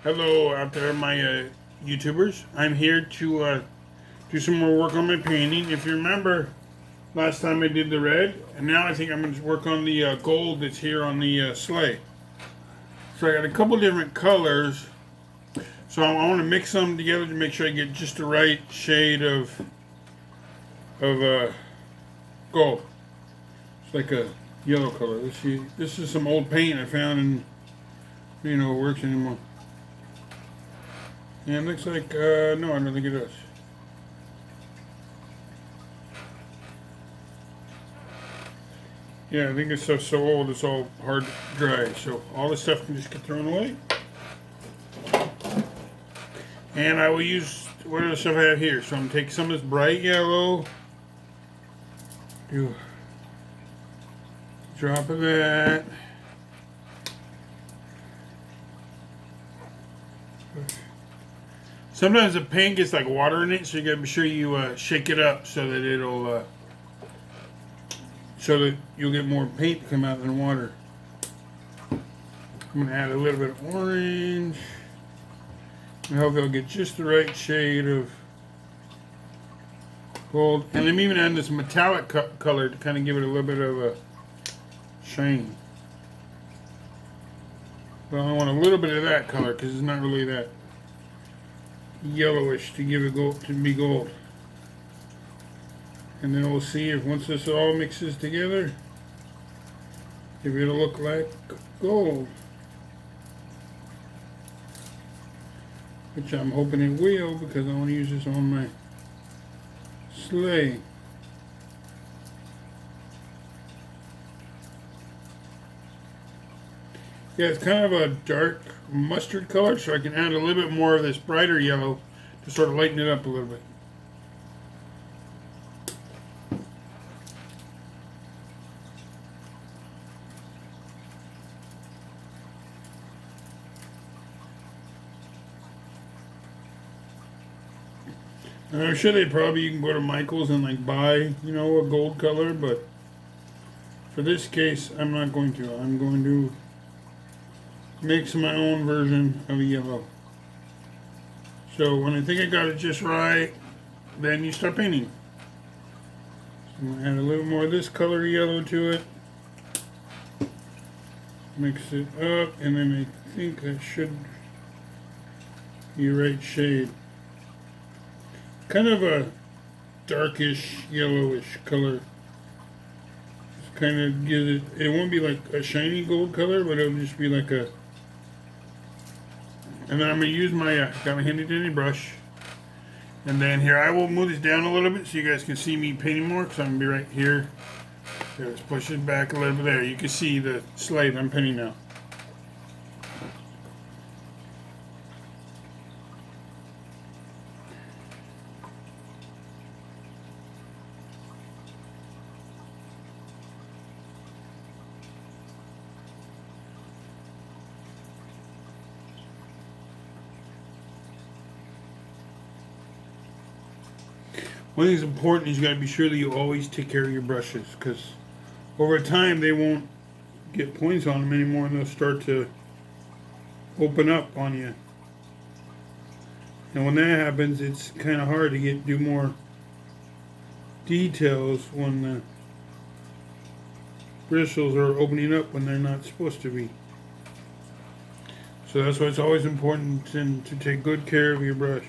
Hello out there, my YouTubers. I'm here to do some more work on my painting. If you remember, last time I did the red, and now I think I'm going to work on the gold that's here on the sleigh. So I got a couple different colors. So I want to mix them together to make sure I get just the right shade of gold. It's like a yellow color. Let's see. This is some old paint I found and it works anymore. Yeah, it looks like, no, I don't think it does. Yeah, I think this stuff's so old, it's all hard to dry. So all this stuff can just get thrown away. And I will use whatever stuff I have here. So I'm going to take some of this bright yellow. Do a drop of that. Sometimes the paint gets like water in it, so you gotta be sure you shake it up so that it'll, so that you'll get more paint to come out than water. I'm gonna add a little bit of orange. I hope it'll get just the right shade of gold. And I'm even adding this metallic color to kind of give it a little bit of a shine. Well, I want a little bit of that color because it's not really that yellowish to give it gold, to be gold. And then we'll see if once this all mixes together, if it'll look like gold, which I'm hoping it will because I want to use this on my sleigh. Yeah, it's kind of a dark mustard color, so I can add a little bit more of this brighter yellow to sort of lighten it up a little bit. And I'm sure you can go to Michael's and like buy, a gold color, but for this case, I'm not going to. I'm going to mix my own version of yellow. So when I think I got it just right, then you start painting. So I'm going to add a little more of this color yellow to it. Mix it up, and then I think that should be the right shade. Kind of a darkish yellowish color. Just kind of gives it won't be like a shiny gold color, but it'll just be like a. And then I'm going to use my, got my handy dandy brush. And then here, I will move this down a little bit so you guys can see me painting more, because I'm going to be right here. So let's push it back a little bit there. You can see the slate I'm painting now. One thing that's important is you got to be sure that you always take care of your brushes, because over time they won't get points on them anymore and they'll start to open up on you. And when that happens, it's kind of hard to do more details when the bristles are opening up when they're not supposed to be. So that's why it's always important to take good care of your brush.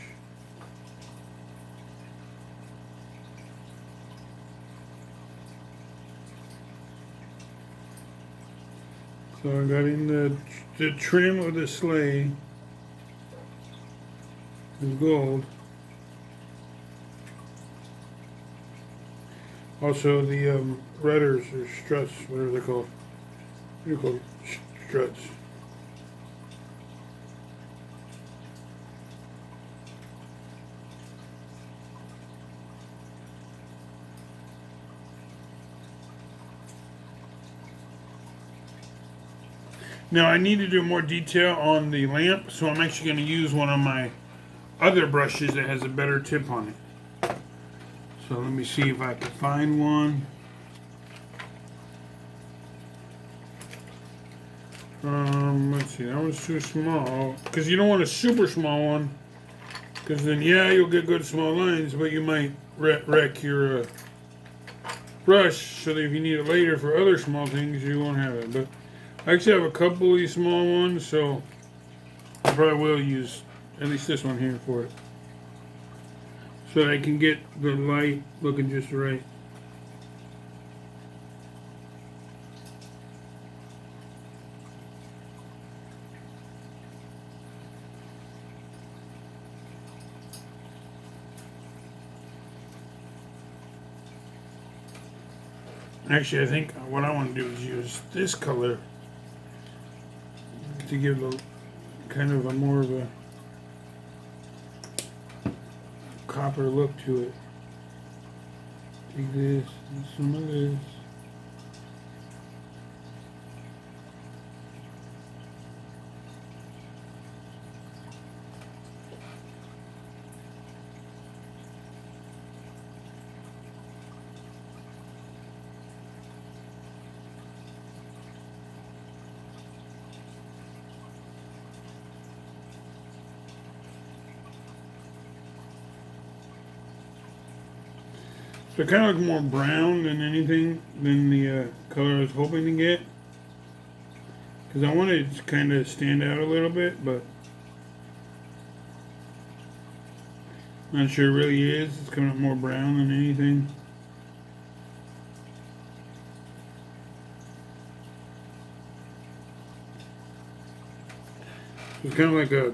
So I got in the trim of the sleigh is gold. Also the rudders or struts, whatever they're called. What do you call them? Struts. Now I need to do more detail on the lamp, so I'm actually going to use one of my other brushes that has a better tip on it. So let me see if I can find one. Let's see, that one's too small. Because you don't want a super small one. Because then, yeah, you'll get good small lines, but you might wreck your brush, so that if you need it later for other small things, you won't have it. But I actually have a couple of these small ones, so I probably will use at least this one here for it. So that I can get the light looking just right. Actually, I think what I want to do is use this color to give a kind of a more of a copper look to it. Take this and some of this. So it kind of looks more brown than anything than the color I was hoping to get. Because I wanted it to kind of stand out a little bit, but not sure it really is. It's coming up more brown than anything. It's kind of like a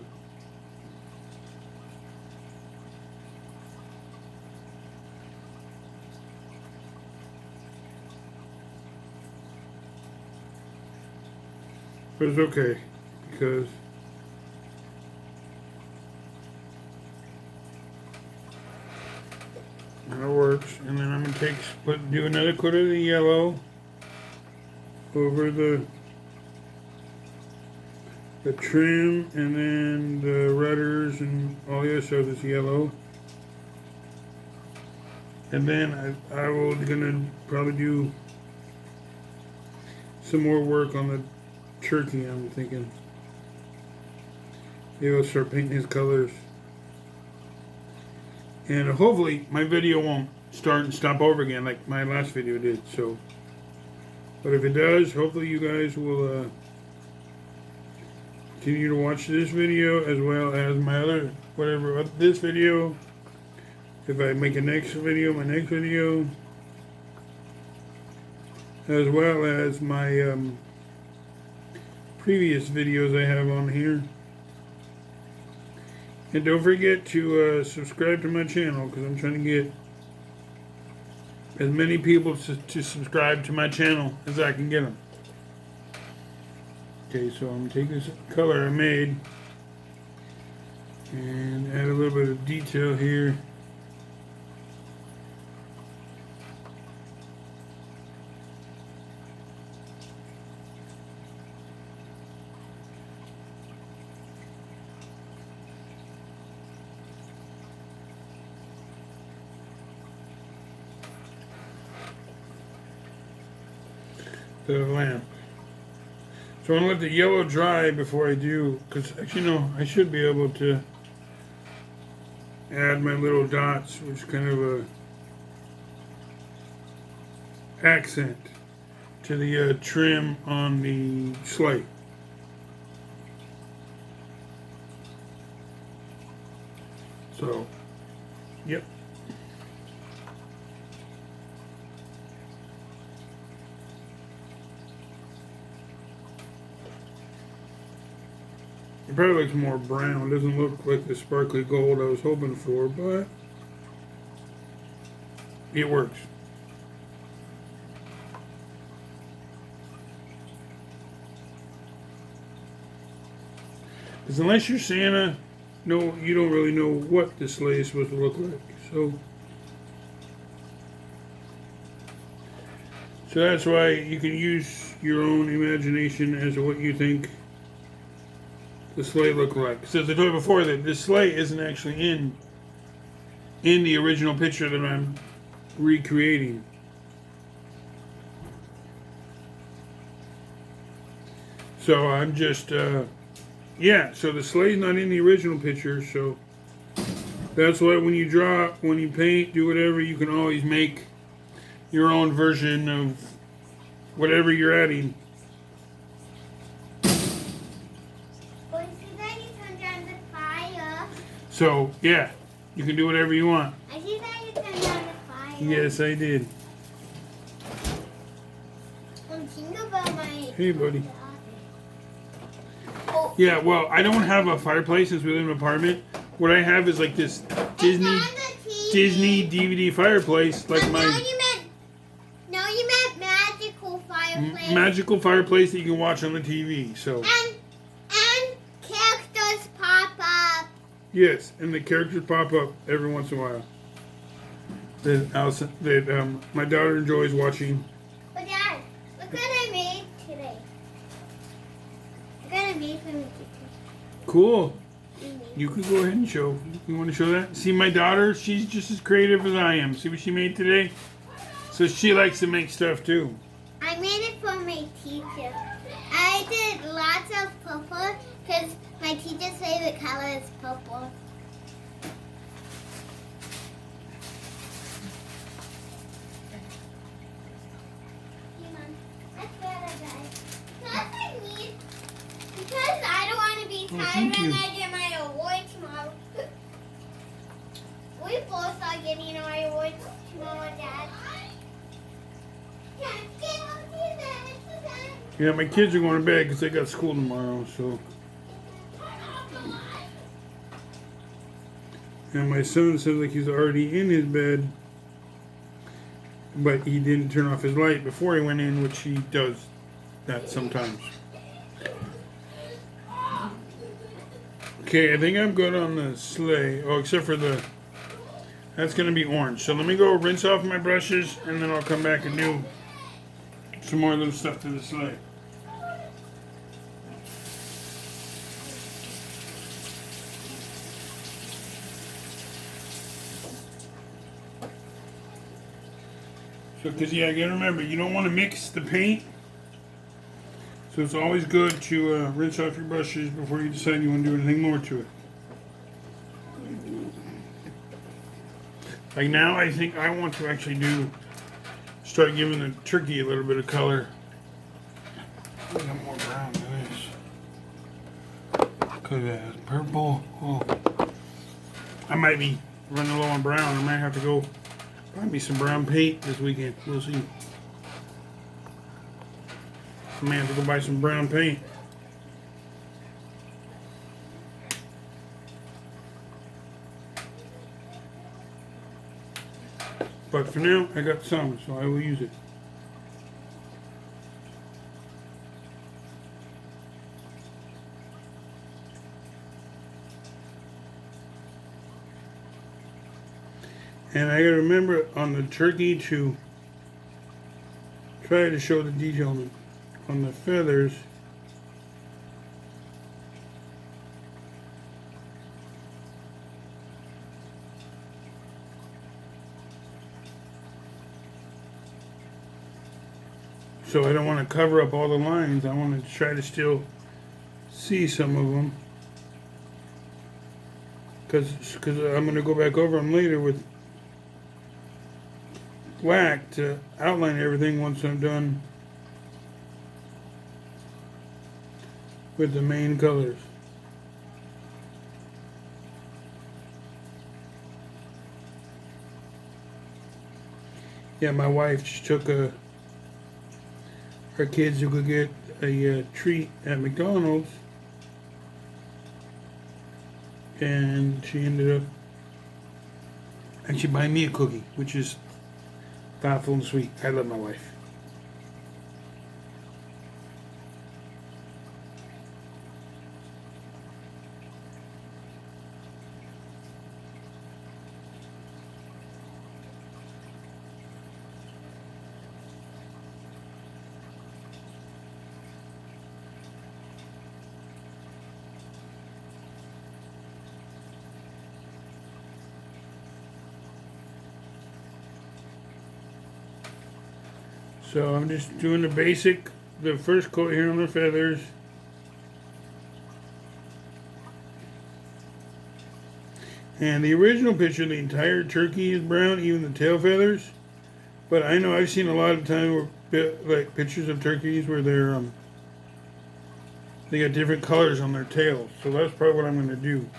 but it's okay because that works. And then I'm gonna do another coat of the yellow over the trim, and then the rudders and all the other stuff is yellow. And then I will gonna probably do some more work on the turkey, I'm thinking. Maybe I'll start painting his colors. And hopefully my video won't start and stop over again like my last video did. So, but if it does, hopefully you guys will continue to watch this video as well as my other, this video. If I make a next video, my next video. As well as my previous videos I have on here. And don't forget to subscribe to my channel, because I'm trying to get as many people to subscribe to my channel as I can get them. Okay, so I'm going to take this color I made and add a little bit of detail here. The lamp. So I'm going to let the yellow dry before I do, because actually no, I should be able to add my little dots, which is kind of a accent to the trim on the sleigh. So, yep. It probably looks more brown. It doesn't look like the sparkly gold I was hoping for, but it works. Because unless you're Santa, no, you don't really know what the sleigh is supposed to look like. So that's why you can use your own imagination as to what you think the sleigh look like. So as I told you before, that this sleigh isn't actually in the original picture that I'm recreating. So I'm just, yeah, so the sleigh's not in the original picture, so that's why when you draw, when you paint, do whatever, you can always make your own version of whatever you're adding. Well, see that you turned down the fire. So, yeah, you can do whatever you want. I see that you turned down the fire. Yes, I did. I'm thinking about my... Hey, buddy. Oh. Yeah, well, I don't have a fireplace since we live in an apartment. What I have is like this Disney DVD fireplace, like my you meant magical fireplace. magical fireplace that you can watch on the TV. So And characters pop up. yes, and the characters pop up every once in a while. That my daughter enjoys watching. But Dad, look what I made today. Look what I made for me. Cool. You can go ahead and show. You want to show that? See, my daughter, she's just as creative as I am. See what she made today? So she likes to make stuff too. I made it for my teacher. I did lots of purple because my teacher's favorite color is purple. Because I don't want to be tired when I get my award tomorrow. We both are getting our awards tomorrow, Dad. Yeah, my kids are going to bed because they got school tomorrow. So, and my son sounds like he's already in his bed, but he didn't turn off his light before he went in, which he does that sometimes. Okay, I think I'm good on the sleigh. Oh, except for that's going to be orange. So let me go rinse off my brushes, and then I'll come back and do some more little stuff to the sleigh. So, because, yeah, you got to remember, you don't want to mix the paint. So it's always good to rinse off your brushes before you decide you want to do anything more to it. Like now, I think I want to actually start giving the turkey a little bit of color. I got more brown than this. Look at that, purple. Oh, I might be running low on brown. I might have to go buy me some brown paint this weekend. We'll see. I may have to go buy some brown paint. But for now, I got some, so I will use it. And I gotta remember on the turkey to try to show the detail on the feathers. So I don't want to cover up all the lines. I want to try to still see some of them. Because I'm going to go back over them later with black to outline everything once I'm done with the main colors. Yeah, my wife just took her kids to go get a treat at McDonald's, and she ended up actually buying me a cookie, which is thoughtful and sweet. I love my wife. So I'm just doing the first coat here on the feathers. And the original picture, the entire turkey is brown, even the tail feathers. But I know I've seen a lot of time where, like pictures of turkeys where they got different colors on their tails. So that's probably what I'm going to do.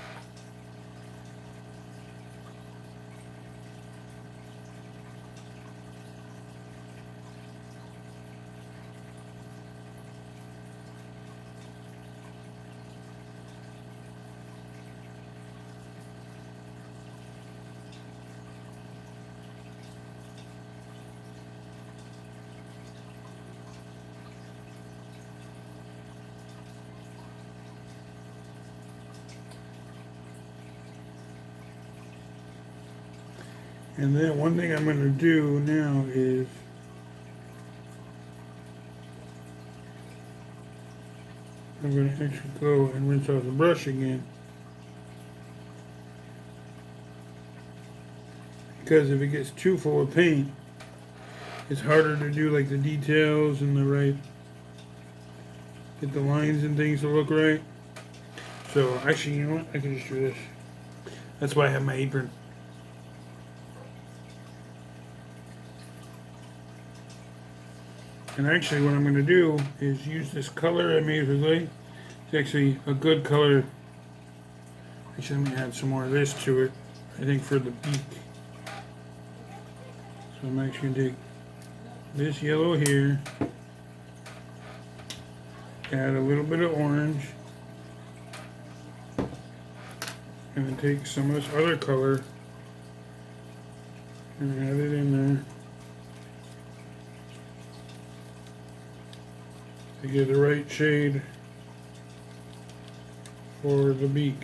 And then one thing I'm going to do now is I'm going to actually go and rinse out the brush again. Because if it gets too full of paint, it's harder to do like the details and the right, get the lines and things to look right. So actually, you know what? I can just do this. That's why I have my apron. And actually what I'm going to do is use this color I made with sleigh. It's actually a good color. Actually, let me add some more of this to it, I think, for the beak. So I'm actually going to take this yellow here, add a little bit of orange, and then take some of this other color and add it in there to get the right shade for the beak.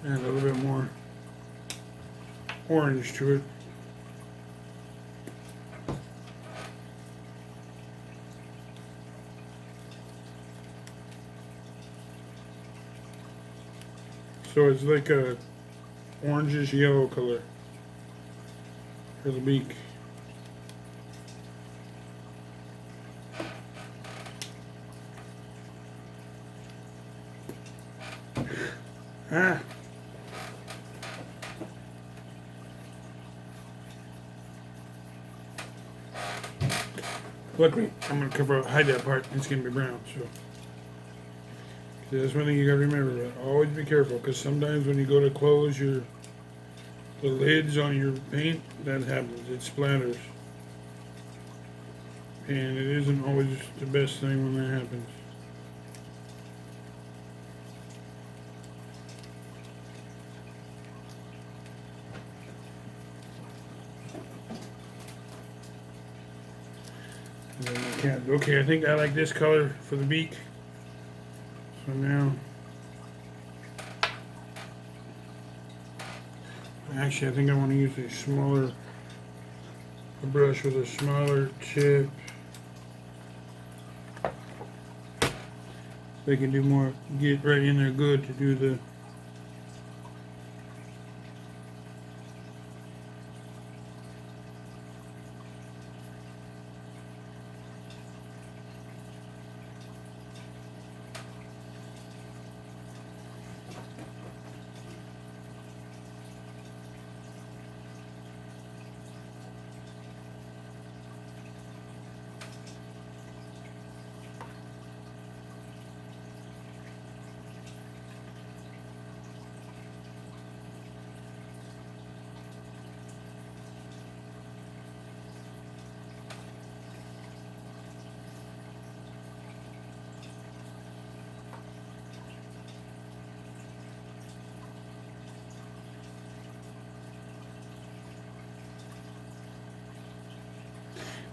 Add a little bit more orange to it. So it's like a orangish yellow color for the beak. Ah. Luckily, I'm going to hide that part. It's going to be brown, so. That's one thing you got to remember. Always be careful, because sometimes when you go to close the lids on your paint, that happens. It splatters. And it isn't always the best thing when that happens. Okay, I think I like this color for the beak. So now, actually I think I want to use a brush with a smaller tip. So I can do more, get right in there good to do the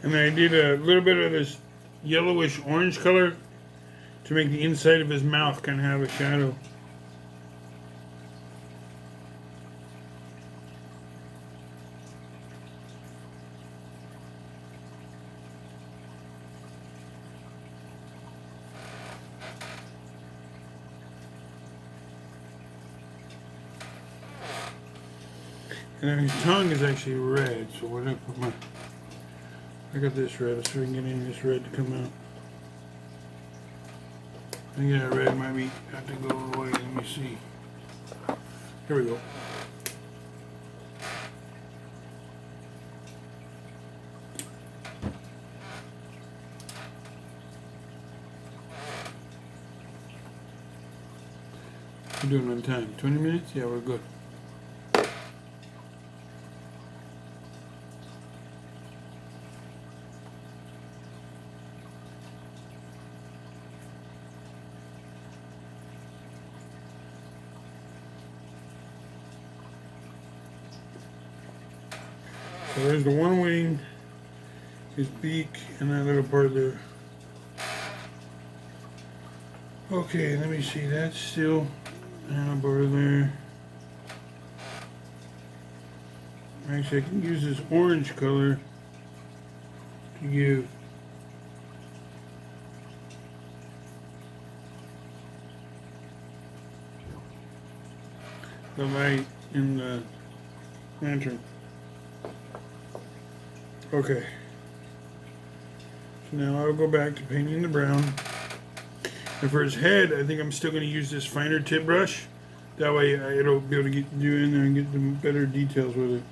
and then I did a little bit of this yellowish orange color to make the inside of his mouth kind of have a shadow. And then his tongue is actually red, so we're gonna put my. I got this red, so we can get any of this red to come out. I think that red might be have to go away. Let me see. Here we go. We're doing on time. 20 minutes? Yeah, we're good. So there's the one wing, his beak, and that little part there. Okay, let me see. That's still up over there. Actually, I can use this orange color to give the light in the lantern. Okay. So now I'll go back to painting the brown. And for his head, I think I'm still going to use this finer tip brush. That way it'll be able to get you in there and get the better details with it.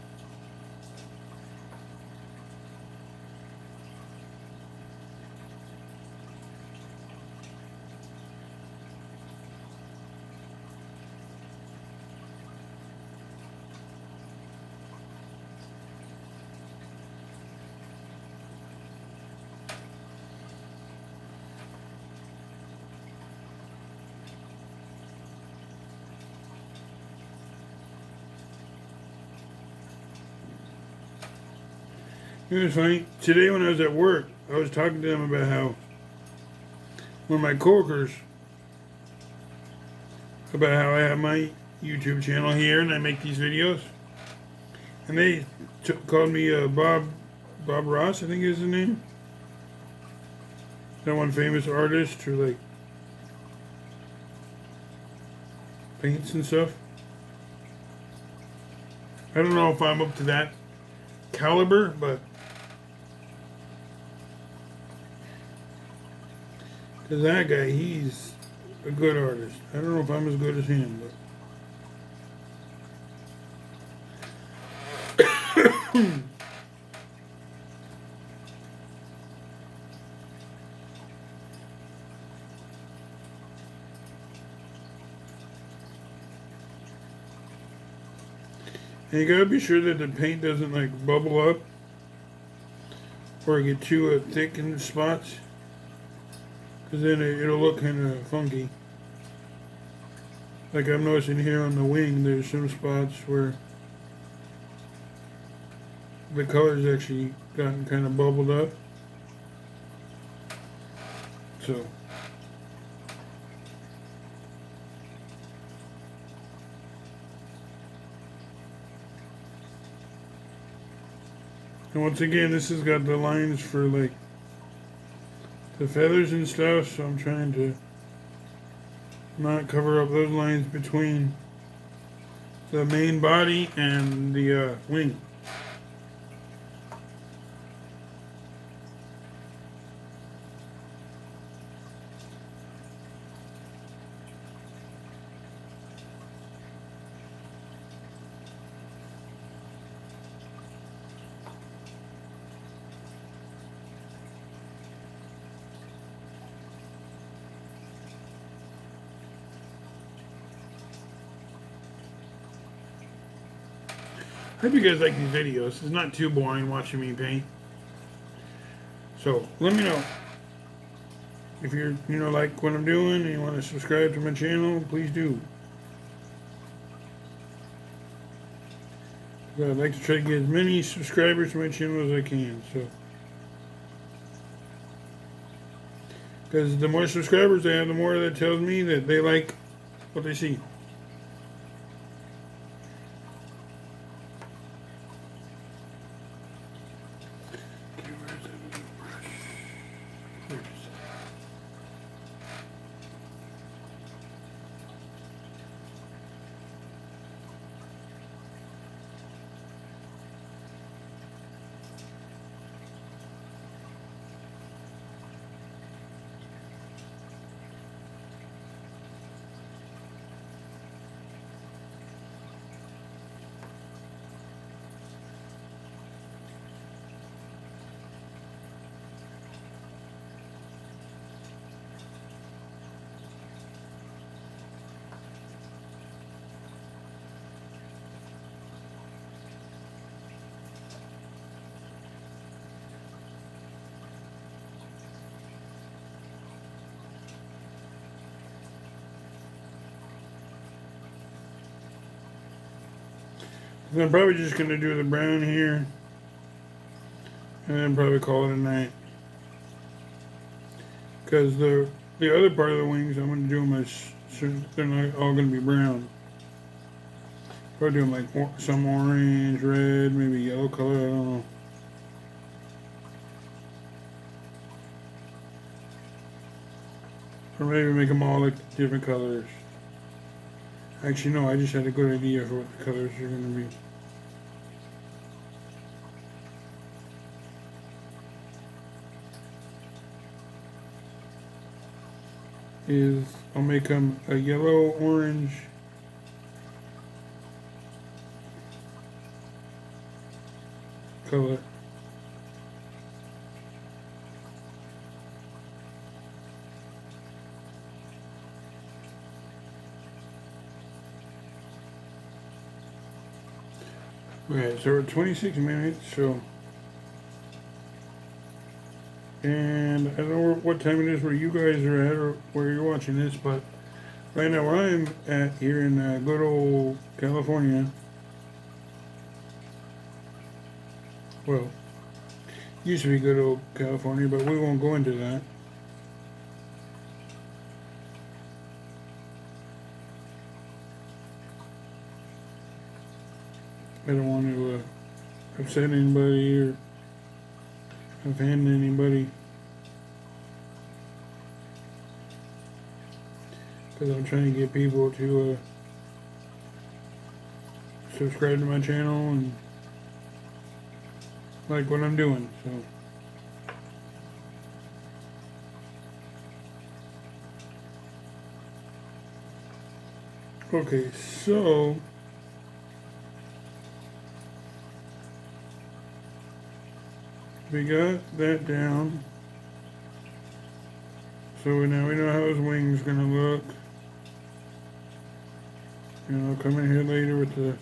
It was funny. Today when I was at work, I was talking to them about how one of my coworkers about how I have my YouTube channel here and I make these videos, and they called me Bob Ross, I think is his name. That one famous artist who like paints and stuff. I don't know if I'm up to that caliber, but because that guy, he's a good artist. I don't know if I'm as good as him, but and you gotta be sure that the paint doesn't like bubble up or get too thick in the spots, because then it'll look kind of funky. Like I'm noticing here on the wing, there's some spots where the color's actually gotten kind of bubbled up. So and once again, this has got the lines for like the feathers and stuff, so I'm trying to not cover up those lines between the main body and the wing. I hope you guys like these videos. It's not too boring watching me paint. So let me know if you're like what I'm doing and you want to subscribe to my channel. Please do. I'd like to try to get as many subscribers to my channel as I can. So because the more subscribers I have, the more that tells me that they like what they see. So I'm probably just going to do the brown here. And then probably call it a night. Because the other part of the wings, I'm going to do them as they're not all going to be brown. Probably do them like some orange, red, maybe yellow color, I don't know. Or maybe make them all like different colors. Actually, no, I just had a good idea for what the colors are going to be. I'll make them a yellow, orange, color. Okay, so we're at 26 minutes, so. And I don't know what time it is where you guys are at or where you're watching this, but right now where I'm at here in good old California, well, used to be good old California, but we won't go into that. I don't want to upset anybody or offend anybody. Because I'm trying to get people to subscribe to my channel and like what I'm doing. So, okay, so we got that down. So now we know how his wing's gonna look. And I'll come in here later with the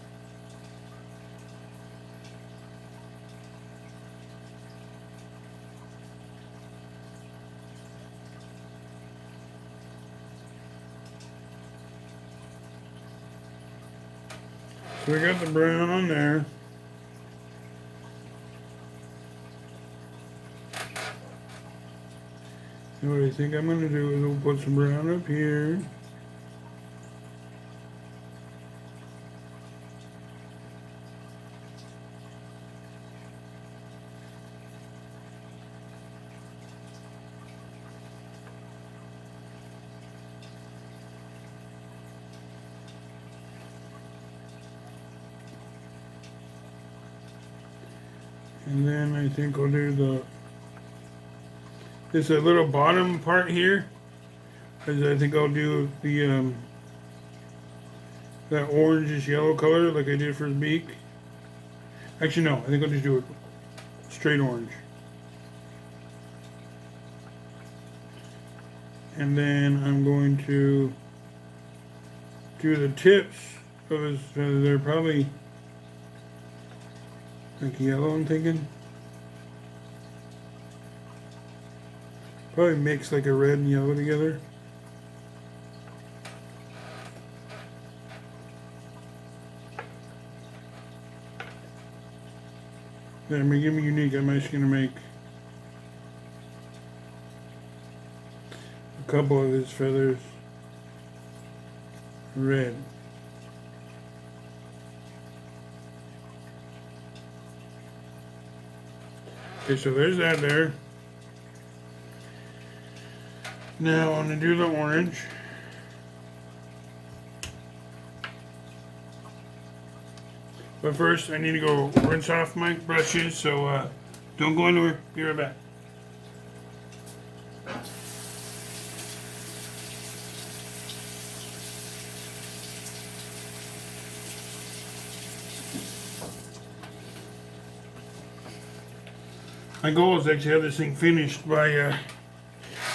so we got the brown on there. And what I think I'm gonna do is we'll put some brown up here. And then I think I'll do this a little bottom part here, because I think I'll do the that orangish yellow color like I did for his beak. Actually, no, I think I'll just do it straight orange. And then I'm going to do the tips of his feathers. They're probably like yellow, I'm thinking. Probably mix like a red and yellow together. Then I'm gonna unique. I'm just gonna make a couple of his feathers red. Okay, so there's that there. Now I'm gonna do the orange. But first I need to go rinse off my brushes, so don't go anywhere. Be right back. My goal is to actually have this thing finished by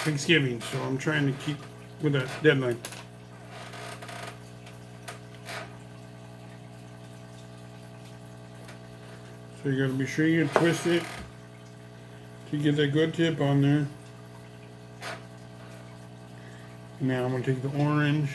Thanksgiving, so I'm trying to keep with that deadline. So you gotta be sure you twist it to get that good tip on there. Now I'm gonna take the orange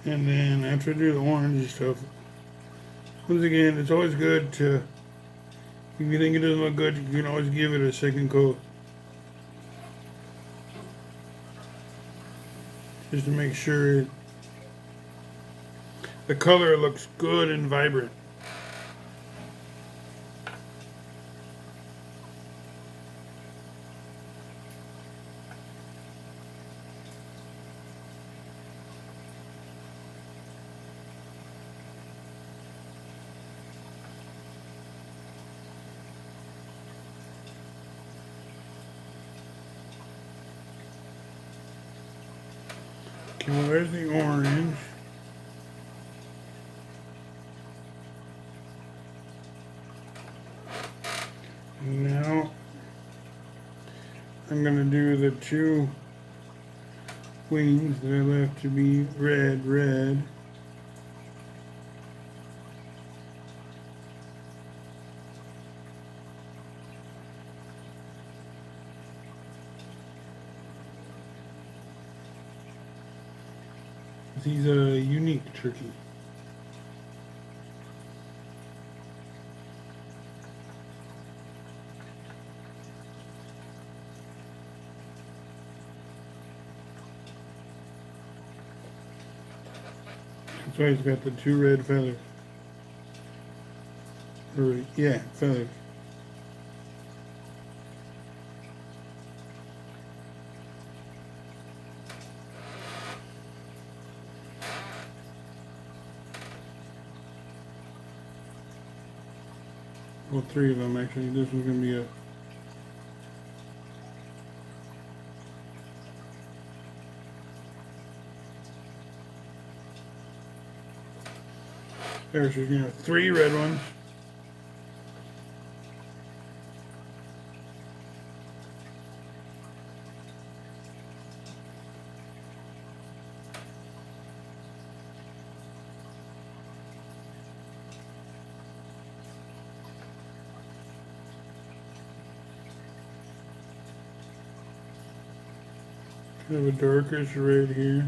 And then after I do the orange stuff, once again, it's always good to, if you think it doesn't look good, you can always give it a second coat. Just to make sure the color looks good and vibrant. Okay, well, there's the orange. Now I'm going to do the two wings that I left to be red. He's a unique turkey. That's why he's got the two red feathers. Or, yeah, feathers. Well, three of them actually. This one's going to be a there's your three red ones. Kind of a darkish red here.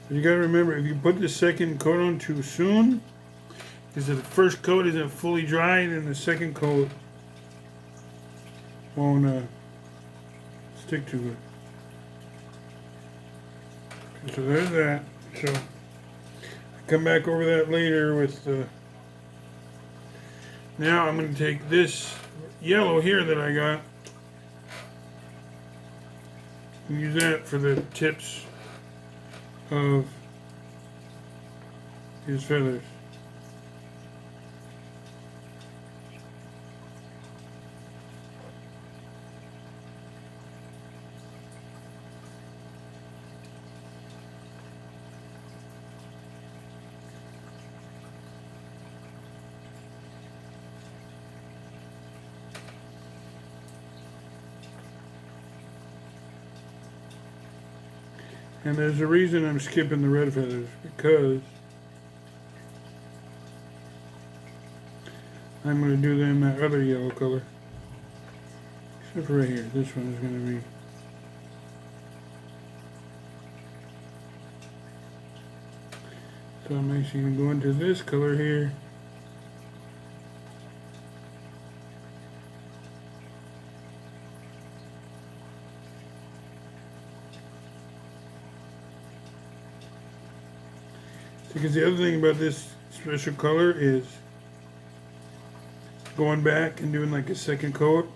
But you gotta remember, if you put the second coat on too soon, because the first coat isn't fully dry, then the second coat won't stick to it. Okay, so there's that. So I'll come back over that later with the. Now I'm going to take this yellow here that I got and use that for the tips of his feathers. And there's a reason I'm skipping the red feathers, because I'm going to do them that other yellow color. Except for right here, this one is going to be so I'm actually going to go into this color here. Because the other thing about this special color is going back and doing like a second coat.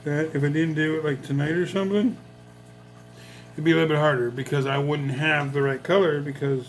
That if I didn't do it like tonight or something, it'd be a little bit harder because I wouldn't have the right color, because